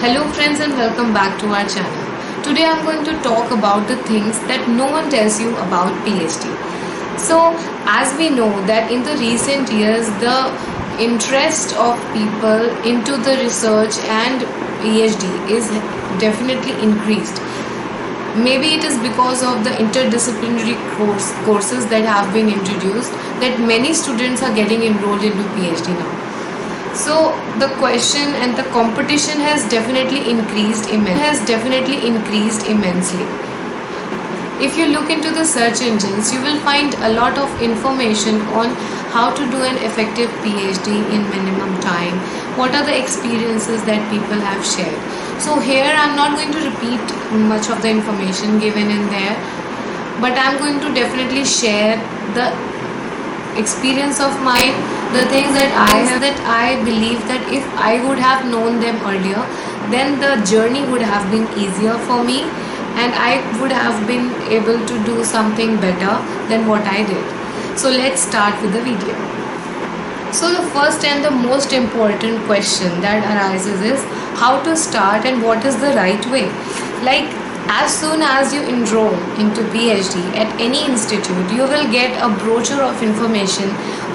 Hello friends and welcome back to our channel. Today I'm going to talk about the things that no one tells you about PhD. So as we know that in the recent years the interest of people into the research and PhD is definitely increased. Maybe it is because of the interdisciplinary courses that have been introduced that many students are getting enrolled into PhD now. So the question and the competition has definitely increased immensely. If you look into the search engines, you will find a lot of information on how to do an effective PhD in minimum time. What are the experiences that people have shared? So here I'm not going to repeat much of the information given in there, but I'm going to definitely share the experience of mine, the things that I believe that if I would have known them earlier, then the journey would have been easier for me and I would have been able to do something better than what I did. So let's start with the video. So the first and the most important question that arises is how to start and what is the right way. Like, as soon as you enroll into PhD at any institute, you will get a brochure of information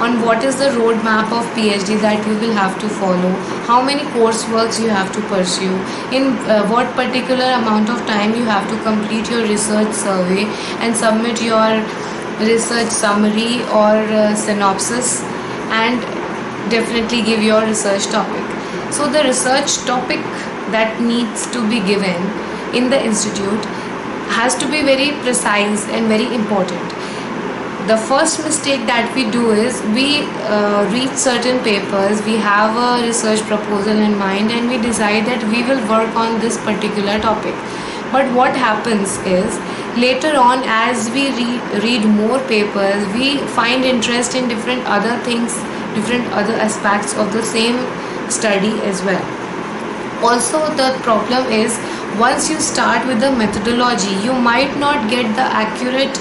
on what is the roadmap of PhD that you will have to follow, how many courseworks you have to pursue, in what particular amount of time you have to complete your research survey and submit your research summary or synopsis, and definitely give your research topic. So the research topic that needs to be given in the institute has to be very precise and very important. The first mistake that we do is we read certain papers, we have a research proposal in mind and we decide that we will work on this particular topic. But what happens is later on, as we read more papers, we find interest in different other things, different other aspects of the same study as well. Also, the problem is once you start with the methodology, you might not get the accurate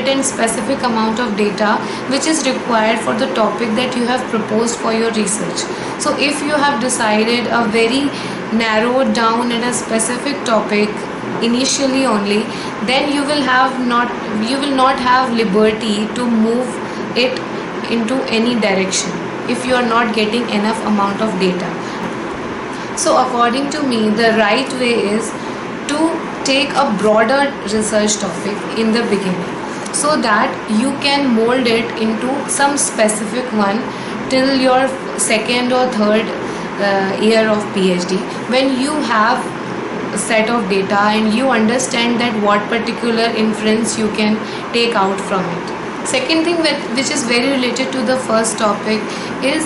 and specific amount of data which is required for the topic that you have proposed for your research. So if you have decided a very narrowed down and a specific topic initially only, then you will not have liberty to move it into any direction if you are not getting enough amount of data. So according to me, the right way is to take a broader research topic in the beginning so that you can mold it into some specific one till your second or third year of PhD, when you have a set of data and you understand that what particular inference you can take out from it. Second thing which is very related to the first topic is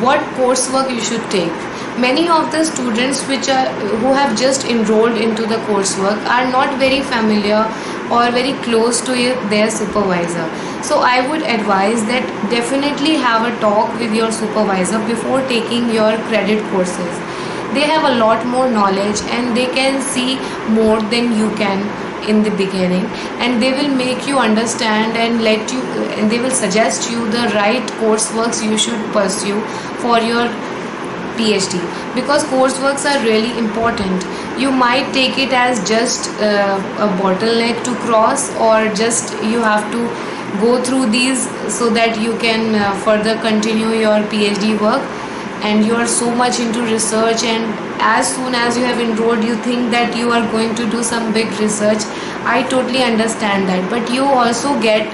what coursework you should take. Many of the students who have just enrolled into the coursework are not very familiar or very close to their supervisor. So I would advise that definitely have a talk with your supervisor before taking your credit courses. They have a lot more knowledge and they can see more than you can in the beginning, and they will make you understand and they will suggest you the right courseworks you should pursue for your PhD, because courseworks are really important. You might take it as just a bottleneck to cross, or just you have to go through these so that you can further continue your PhD work, and you are so much into research and as soon as you have enrolled you think that you are going to do some big research. I totally understand that, but you also get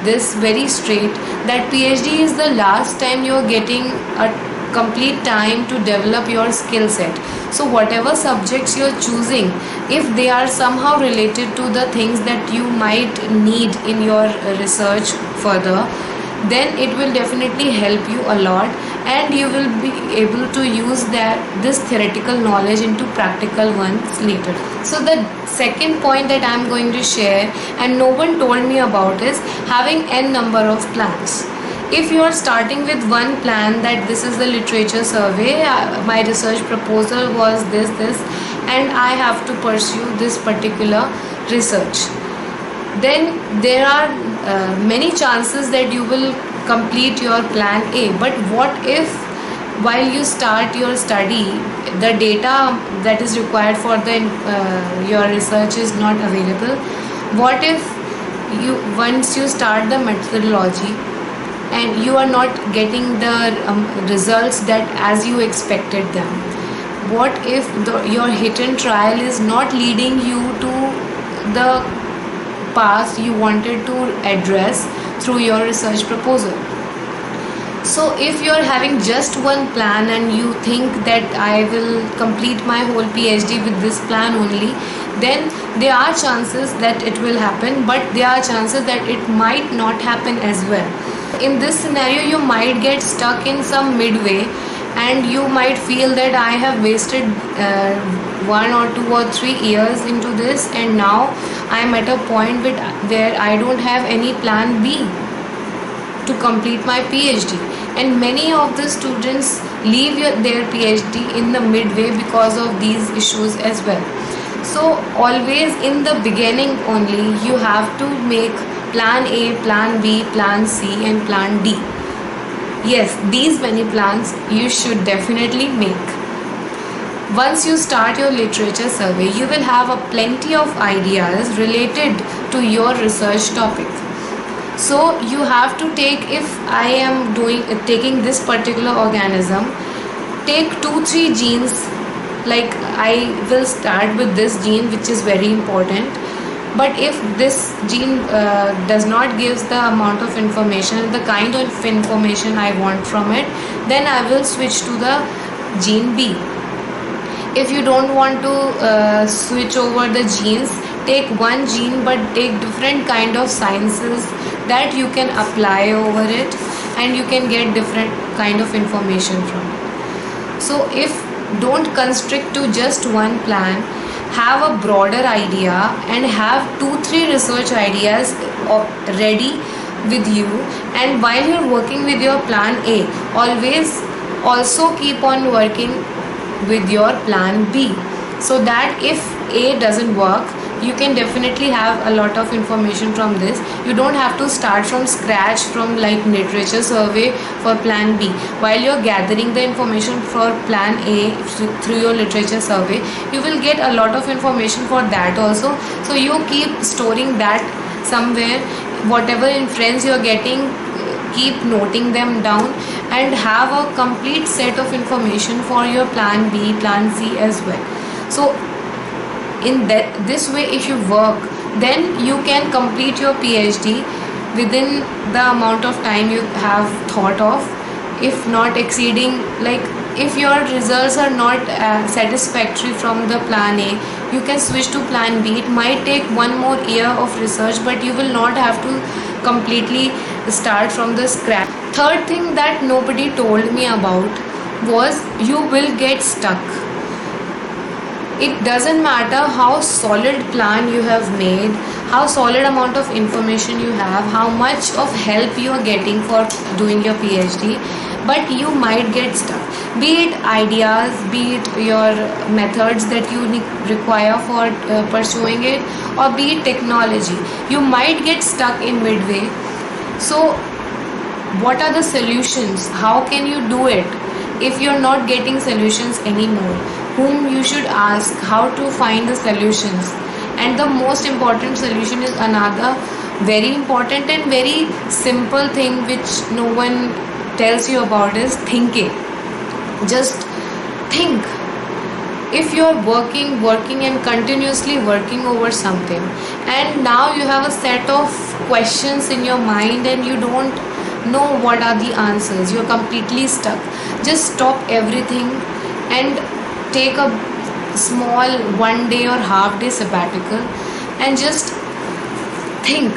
this very straight that PhD is the last time you are getting a complete time to develop your skill set. So whatever subjects you're choosing, if they are somehow related to the things that you might need in your research further, then it will definitely help you a lot and you will be able to use this theoretical knowledge into practical ones later. So the second point that I'm going to share and no one told me about is having n number of plans. If you are starting with one plan, that this is the literature survey, my research proposal was this and I have to pursue this particular research, then there are many chances that you will complete your plan A. But what if while you start your study, the data that is required for the your research is not available. What if you once you start the methodology and you are not getting the results that as you expected them? What if your hit and trial is not leading you to the path you wanted to address through your research proposal? So if you're having just one plan and you think that I will complete my whole PhD with this plan only, then there are chances that it will happen, but there are chances that it might not happen as well. In this scenario, you might get stuck in some midway and you might feel that I have wasted 1 or 2 or 3 years into this, and now I am at a point where I don't have any plan B to complete my PhD. And many of the students leave their PhD in the midway because of these issues as well. So always in the beginning only you have to make plan A, plan B, plan C and plan D. Yes, these many plans you should definitely make. Once you start your literature survey, you will have a plenty of ideas related to your research topic. So you have to take, if I am taking this particular organism, take 2-3 genes. Like I will start with this gene which is very important, but if this gene does not give the amount of information, the kind of information I want from it, then I will switch to the gene B. If you don't want to switch over the genes, take one gene but take different kind of sciences that you can apply over it and you can get different kind of information from it. So if don't constrict to just one plan, have a broader idea and have 2-3 research ideas ready with you, and while you're working with your plan A, always also keep on working with your plan B, so that if A doesn't work, you can definitely have a lot of information from this. You don't have to start from scratch from like literature survey for plan B. While you're gathering the information for plan A through your literature survey, you will get a lot of information for that also. So you keep storing that somewhere. Whatever inference you're getting, keep noting them down and have a complete set of information for your plan B, plan C as well. So in this way, if you work, then you can complete your PhD within the amount of time you have thought of, if not exceeding. Like if your results are not satisfactory from the plan A, you can switch to plan B. It might take 1 more year of research, but you will not have to completely start from the scratch. Third thing that nobody told me about was you will get stuck. It doesn't matter how solid plan you have made, how solid amount of information you have, how much of help you are getting for doing your PhD, but you might get stuck. Be it ideas, be it your methods that you require for pursuing it, or be it technology. You might get stuck in midway. So what are the solutions? How can you do it if you're not getting solutions anymore? Whom you should ask, how to find the solutions? And the most important solution is another very important and very simple thing which no one tells you about, is thinking. Just think. If you're working and continuously working over something, and now you have a set of questions in your mind and you don't know what are the answers, you're completely stuck, just stop everything and take a small 1 day or half day sabbatical and just think.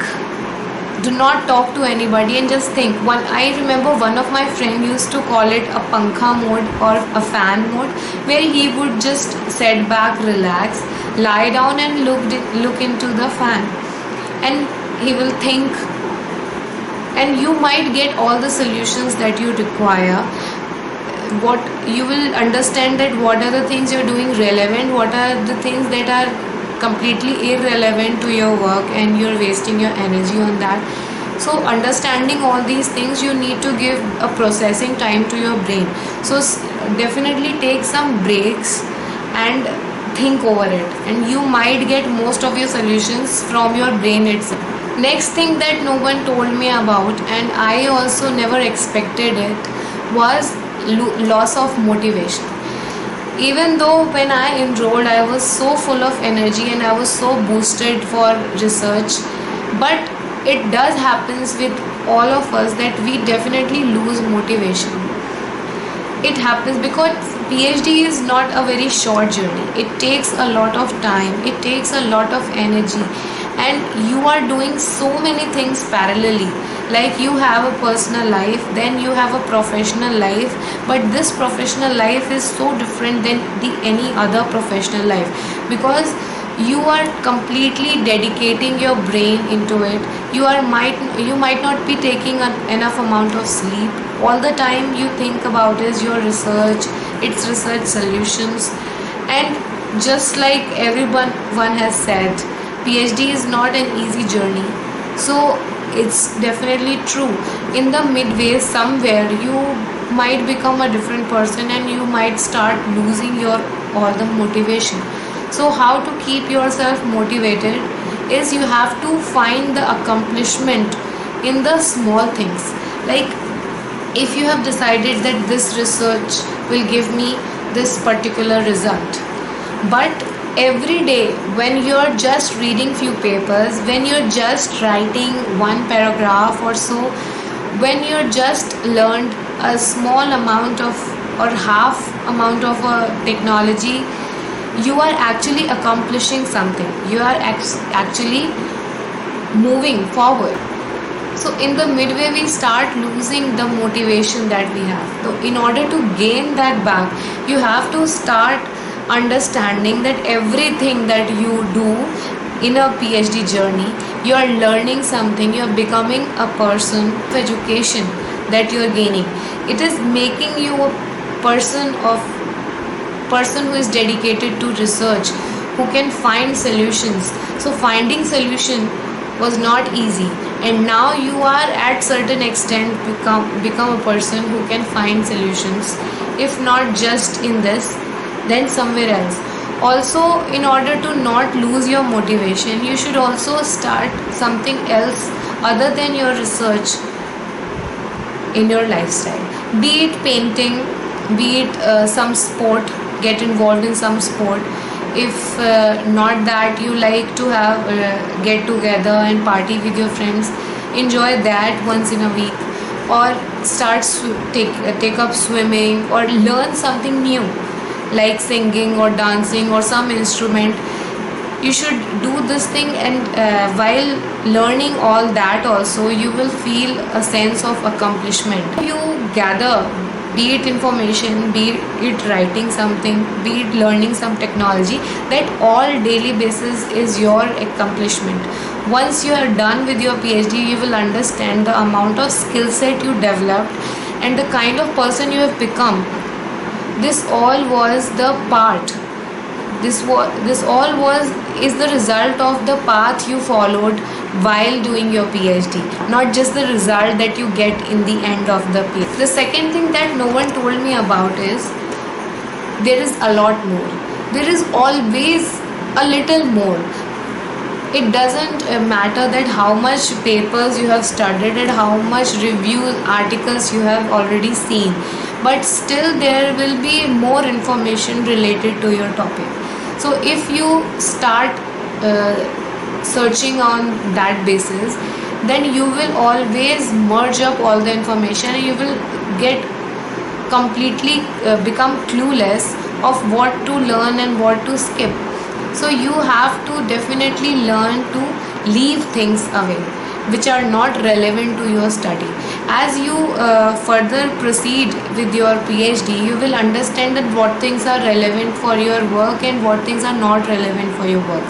Do not talk to anybody and just think. I remember one of my friends used to call it a pankha mode or a fan mode, where he would just sit back, relax, lie down and look into the fan, and he will think, and you might get all the solutions that you require. What you will understand that what are the things you're doing relevant, what are the things that are completely irrelevant to your work and you're wasting your energy on that. So understanding all these things, you need to give a processing time to your brain. So definitely take some breaks and think over it, and you might get most of your solutions from your brain itself. Next thing that no one told me about, and I also never expected it, was loss of motivation. Even though when I enrolled, I was so full of energy and I was so boosted for research, but it does happens with all of us that we definitely lose motivation. It happens because PhD is not a very short journey. It takes a lot of time, it takes a lot of energy, and you are doing so many things parallelly. Like, you have a personal life, then you have a professional life, but this professional life is so different than any other professional life, because you are completely dedicating your brain into it. You might not be taking enough amount of sleep. All the time you think about is your research, its research solutions. And just like everyone one has said, PhD is not an easy journey. So it's definitely true. In the midway somewhere, you might become a different person and you might start losing your all the motivation. So how to keep yourself motivated is, you have to find the accomplishment in the small things. Like, if you have decided that this research will give me this particular result, but every day when you're just reading few papers, when you're just writing one paragraph or so, when you're just learned a small amount of or half amount of a technology, you are actually accomplishing something. You are actually moving forward. So in the midway we start losing the motivation that we have. So in order to gain that back, you have to start understanding that everything that you do in a PhD journey, you are learning something, you are becoming a person of education that you are gaining. It is making you a person who is dedicated to research, who can find solutions. So finding solution was not easy, and now you are at certain extent become a person who can find solutions, if not just in this, then somewhere else. Also, in order to not lose your motivation, you should also start something else other than your research in your lifestyle. Be it painting, be it some sport, get involved in some sport. If not that, you like to have get together and party with your friends, enjoy that once in a week, or start take up swimming, or learn something new like singing or dancing or some instrument. You should do this thing, and while learning all that also, you will feel a sense of accomplishment. You gather, be it information, be it writing something, be it learning some technology, that all daily basis is your accomplishment. Once you are done with your PhD, you will understand the amount of skill set you developed and the kind of person you have become. This all was the part. This all is the result of the path you followed while doing your PhD, not just the result that you get in the end of the PhD. The second thing that no one told me about is, there is a lot more. There is always a little more. It doesn't matter that how much papers you have studied and how much review articles you have already seen, but still there will be more information related to your topic. So if you start searching on that basis, then you will always merge up all the information, and you will get completely become clueless of what to learn and what to skip. So you have to definitely learn to leave things away which are not relevant to your study. As you further proceed with your PhD, you will understand that what things are relevant for your work and what things are not relevant for your work.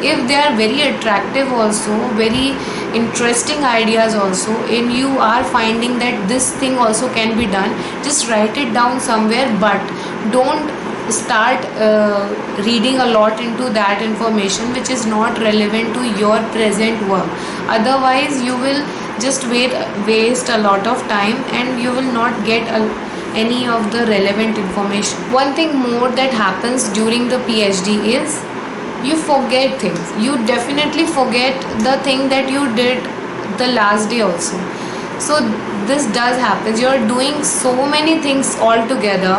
If they are very attractive also, very interesting ideas also, and you are finding that this thing also can be done, just write it down somewhere, but don't start reading a lot into that information which is not relevant to your present work. Otherwise you will just waste a lot of time, and you will not get any of the relevant information. One thing more that happens during the PhD is you forget things. You definitely forget the thing that you did the last day also. So this does happen. You're doing so many things all together,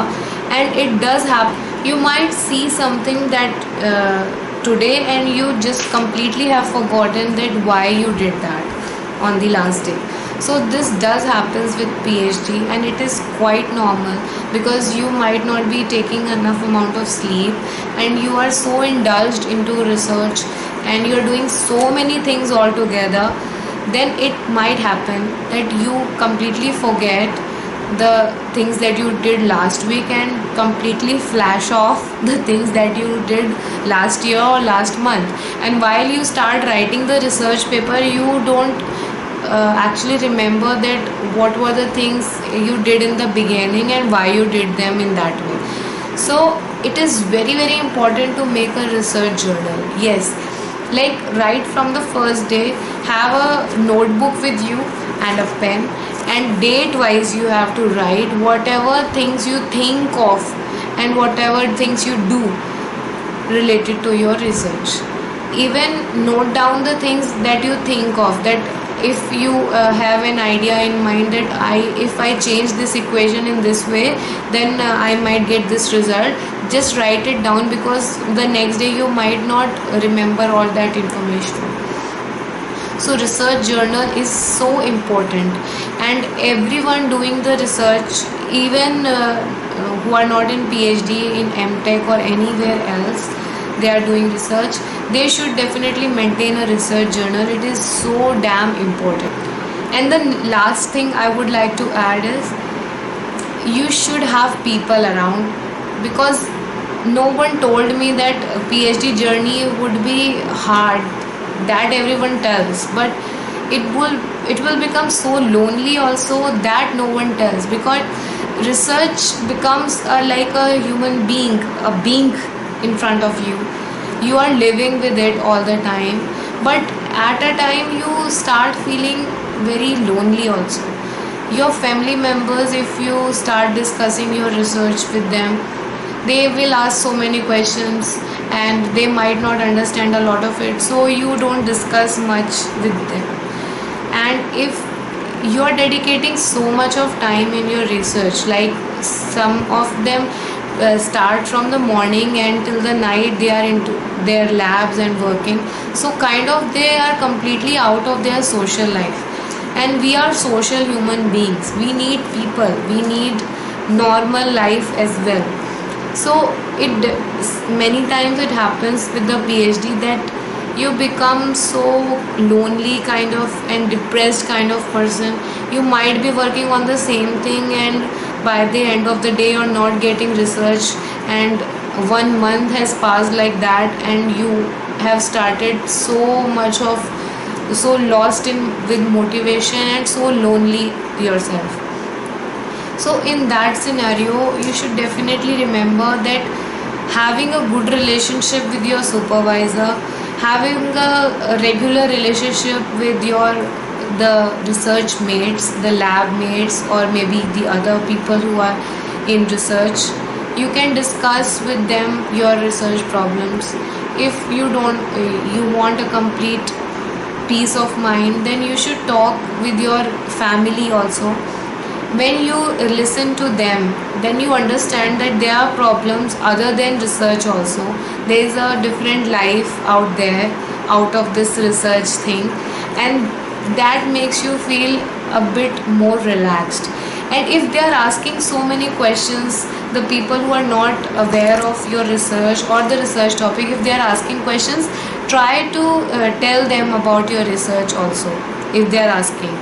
and it does happen. You might see something that today, and you just completely have forgotten that why you did that on the last day. So this does happens with PhD, and it is quite normal because you might not be taking enough amount of sleep, and you are so indulged into research, and you're doing so many things all together. Then it might happen that you completely forget the things that you did last week and completely flash off the things that you did last year or last month. And while you start writing the research paper, you don't actually remember that what were the things you did in the beginning and why you did them in that way. So it is very, very important to make a research journal. Yes, like right from the first day, have a notebook with you and a pen, and date wise you have to write whatever things you think of and whatever things you do related to your research. Even note down the things that you think of, that if you have an idea in mind that if I change this equation in this way, then I might get this result. Just write it down, because the next day you might not remember all that information. So research journal is so important, and everyone doing the research, even who are not in PhD, in MTech or anywhere else, they are doing research, they should definitely maintain a research journal. It is so damn important. And the last thing I would like to add is you should have people around, because no one told me that PhD journey would be hard. That everyone tells, but it will become so lonely also, that no one tells, because research becomes like a human being, a being in front of you. You are living with it all the time, but at a time you start feeling very lonely also. Your family members, if you start discussing your research with them, they will ask so many questions, and they might not understand a lot of it, so you don't discuss much with them. And if you are dedicating so much of time in your research, like some of them start from the morning and till the night, they are into their labs and working, so kind of they are completely out of their social life. And we are social human beings, we need people, we need normal life as well. So it many times it happens with the PhD that you become so lonely kind of and depressed kind of person. You might be working on the same thing, and by the end of the day you're not getting research, and 1 month has passed like that, and you have started so lost in with motivation and so lonely yourself. So in that scenario, you should definitely remember that having a good relationship with your supervisor, having a regular relationship with the research mates, the lab mates, or maybe the other people who are in research, you can discuss with them your research problems. If you want a complete peace of mind, then you should talk with your family also. When you listen to them, then you understand that there are problems other than research also. There is a different life out there, out of this research thing, and that makes you feel a bit more relaxed. And if they are asking so many questions, the people who are not aware of your research or the research topic, if they are asking questions, try to tell them about your research also, if they are asking.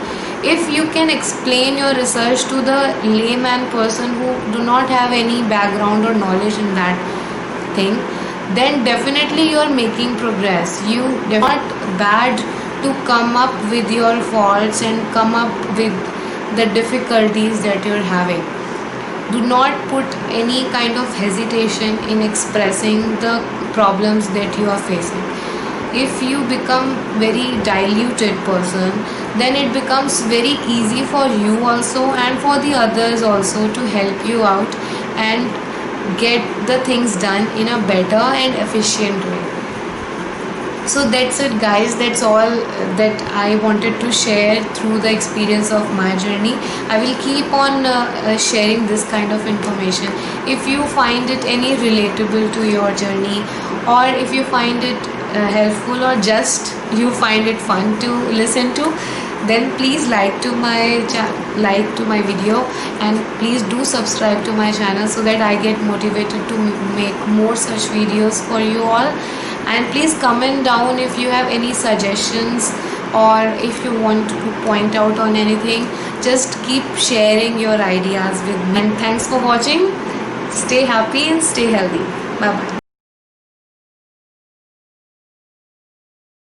If you can explain your research to the layman person who do not have any background or knowledge in that thing, then definitely you are making progress. You not bad to come up with your faults and come up with the difficulties that you're having. Do not put any kind of hesitation in expressing the problems that you are facing. If you become very diluted person, then it becomes very easy for you also and for the others also to help you out and get the things done in a better and efficient way. So that's it guys, that's all that I wanted to share through the experience of my journey. I will keep on sharing this kind of information. If you find it any relatable to your journey, or if you find it helpful, or just you find it fun to listen to, then please like to my video, and please do subscribe to my channel so that I get motivated to make more such videos for you all. And please comment down if you have any suggestions, or if you want to point out on anything. Just keep sharing your ideas with me, and thanks for watching. Stay happy and stay healthy. Bye bye.